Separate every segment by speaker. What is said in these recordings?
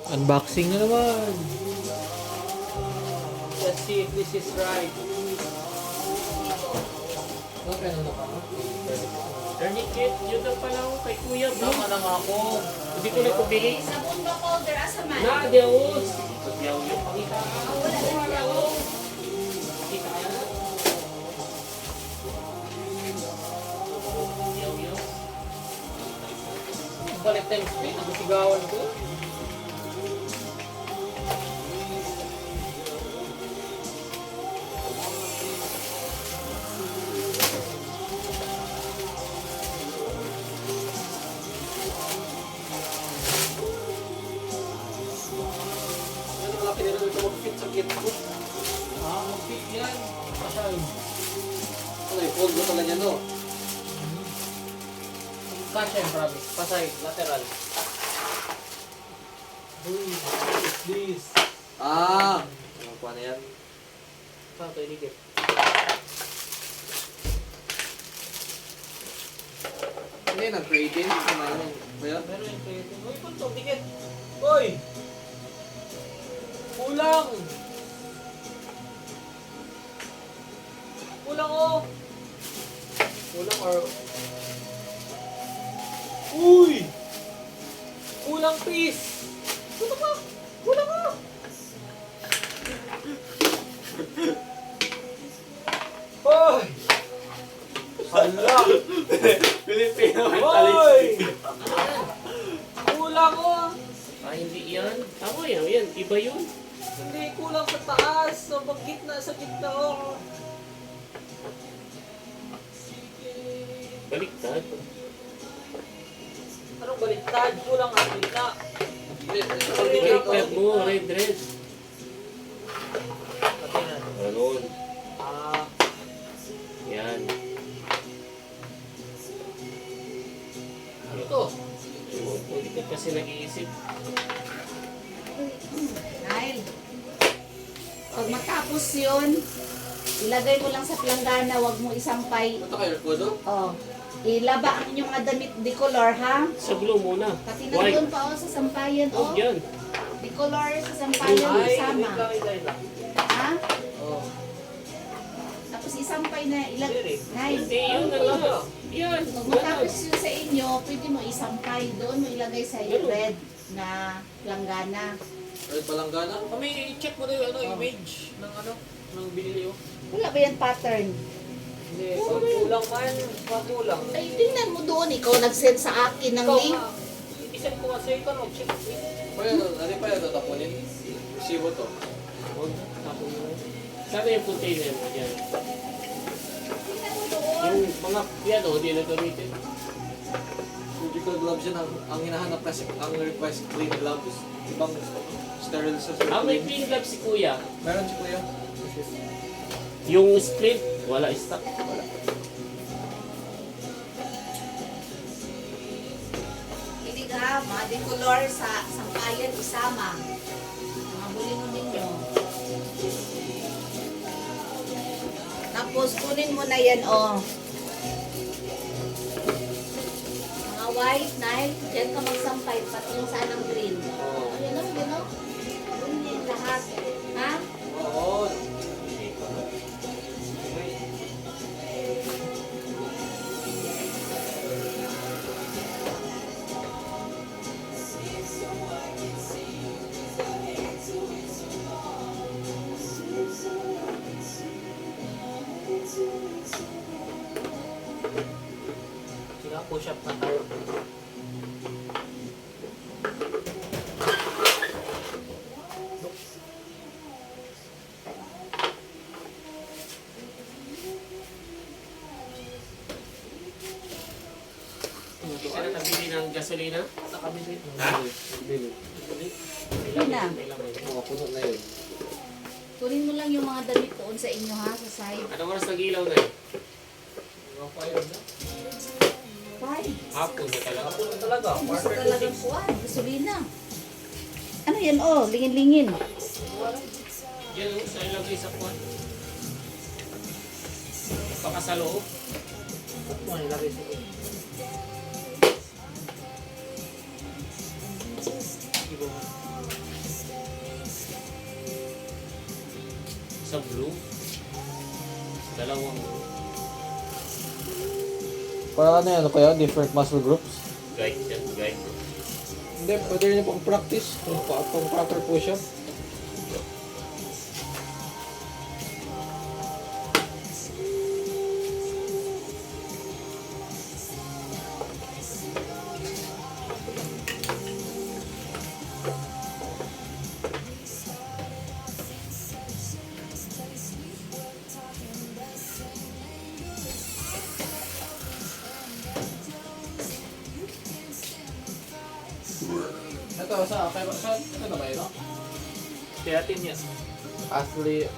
Speaker 1: Unboxing na naman.
Speaker 2: Let's see if this is right.
Speaker 1: Okay na naman.
Speaker 2: Tourniquet, yun na pala ako kay Kuya Bro.
Speaker 3: Tama na nga ako.
Speaker 2: Hindi ko na ito bili.
Speaker 4: Sabon ba powder asa man?
Speaker 2: Na, Diyos! Pagyaw yung pakita.
Speaker 4: Wala na siya.
Speaker 2: Kita ka na. Yaw, yaw.
Speaker 3: Balik time speed. Nagsigawan ko. Ano wala pinira dito mag-fit sa kit ko?
Speaker 2: Mag-fit yan. Pasal.
Speaker 3: Ano yung fold mo talaga niya no?
Speaker 2: Kasha yung promise.
Speaker 3: Pasay, lateral.
Speaker 2: Uy, what is this?
Speaker 3: Ah! Ano pa na yan?
Speaker 2: Saan ito iligit?
Speaker 3: Ano yun? Ang-creating? Ano yun? Ba yan?
Speaker 2: Meron yung creating. Uy, punto, dikit. Uy! Kulang! Kulang oh! Kulang or... Uy! Kulang piece! Kulang ka! Kulang ka! Hoy! Hala!
Speaker 3: Filipino
Speaker 2: Hoy! Kulang oh!
Speaker 5: Ah, hindi yan. Tama yan, yan. Iba yun.
Speaker 2: Hindi, kulang sa taas. So, sa gitna oh.
Speaker 5: Baliktad.
Speaker 2: Anong baliktad? Kulang ang gitna.
Speaker 5: Baliktad mo, red dress.
Speaker 2: Patingnan.
Speaker 5: Ganun.
Speaker 2: Ah,
Speaker 5: Yan.
Speaker 2: ano to?
Speaker 5: Hindi ka kasi nag-iisip.
Speaker 4: Nile. Pag matapos yun, ilagay mo lang sa planggana, wag mo isampay.
Speaker 3: Ito kayo, Kodo?
Speaker 4: Oh. Ilaba ang inyong mga damit decolor, ha?
Speaker 5: Sa blue muna.
Speaker 4: Pati
Speaker 5: White.
Speaker 4: nandun pa, oh, sa sampayan, oh.
Speaker 5: Oh, yan.
Speaker 4: Decolor sa sampayan,
Speaker 2: Ay,
Speaker 4: isama.
Speaker 2: wait lang.
Speaker 4: Ha?
Speaker 2: Oh.
Speaker 4: Tapos isampay na,
Speaker 2: Hindi.
Speaker 4: Nile.
Speaker 5: Hindi, yun na lang. Yan.
Speaker 4: Pag
Speaker 5: Ganun.
Speaker 4: matapos yun sa inyo, pwede mo isampay doon, mo ilagay sa red na planggana.
Speaker 3: Red palanggana?
Speaker 2: Kami, check mo na yung image ng ng binili oh.
Speaker 4: Wala ba yan pattern?
Speaker 2: Hindi, pag kulang man, pag kulang.
Speaker 4: Ay, tingnan mo doon, ikaw nag-send sa akin ng
Speaker 2: Ikaw
Speaker 4: link.
Speaker 2: nga, isend ko nga sa'yo, ikaw check.
Speaker 3: Pwede, ano pa yan tatapunin? Resibo to.
Speaker 5: Huwag. Tapos mo. Sana yung container mo dyan.
Speaker 4: Tingnan mo doon.
Speaker 5: Yung mga yan o, hindi na gamitin.
Speaker 3: Surgical gloves yan. Ang hinahanap kasi, ang request, clean gloves. Ibang sterile sa
Speaker 5: Ah, may
Speaker 3: surgery.
Speaker 5: clean gloves si Kuya.
Speaker 3: Meron si Kuya.
Speaker 5: Yung split, wala stock. Wala.
Speaker 4: Kilig ha, mga decolor sa sampayan isama. Mga bulingon ninyo. Tapos kunin mo na yan, oh. Mga white, Nile, dyan ka magsampay, pati yung sanang green.
Speaker 3: Oo.
Speaker 4: Ayan o, yun o. Yun yung lahat. Ha?
Speaker 3: Oo.
Speaker 2: Sige, push up na tayo.
Speaker 5: Hindi ka nakabili ng gasolina?
Speaker 2: Nakabili.
Speaker 5: Ha?
Speaker 3: Bili.
Speaker 4: Yun na.
Speaker 3: Mga puno na yun.
Speaker 4: Kunin mo lang yung mga damit doon sa inyo ha, sa side.
Speaker 5: Anong oras nag-ilaw na yun?
Speaker 3: Mga fire na.
Speaker 4: Five.
Speaker 5: Hapon na talaga.
Speaker 2: Puno talaga.
Speaker 4: Gusto talagang kuwan, gasolina. Ano yan oh, lingin-lingin.
Speaker 5: Yan o, sa ilagay sa kwan. Baka sa loob.
Speaker 2: Ano nilagay sa iyo?
Speaker 5: Ibo. Sa blue. Dalawang
Speaker 3: Para ano yan, ano kaya? Different muscle groups?
Speaker 5: guide yan. Guide.
Speaker 3: Hindi, pwede rin yung pang-practice. Pang proper push-up. Ito, sa ano ba yun?
Speaker 5: Creatine yan.
Speaker 3: Athlete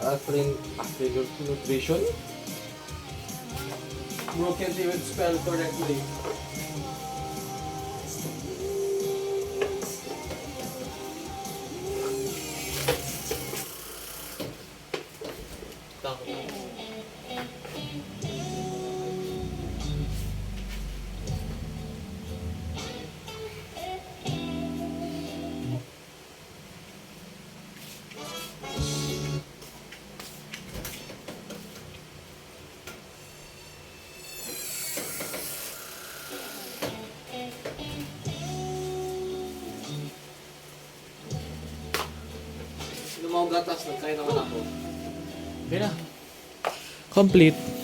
Speaker 3: nutrition? Bro can't even spell correctly. Lumang gatas, nagkain naman ako.
Speaker 1: Okay na. Complete.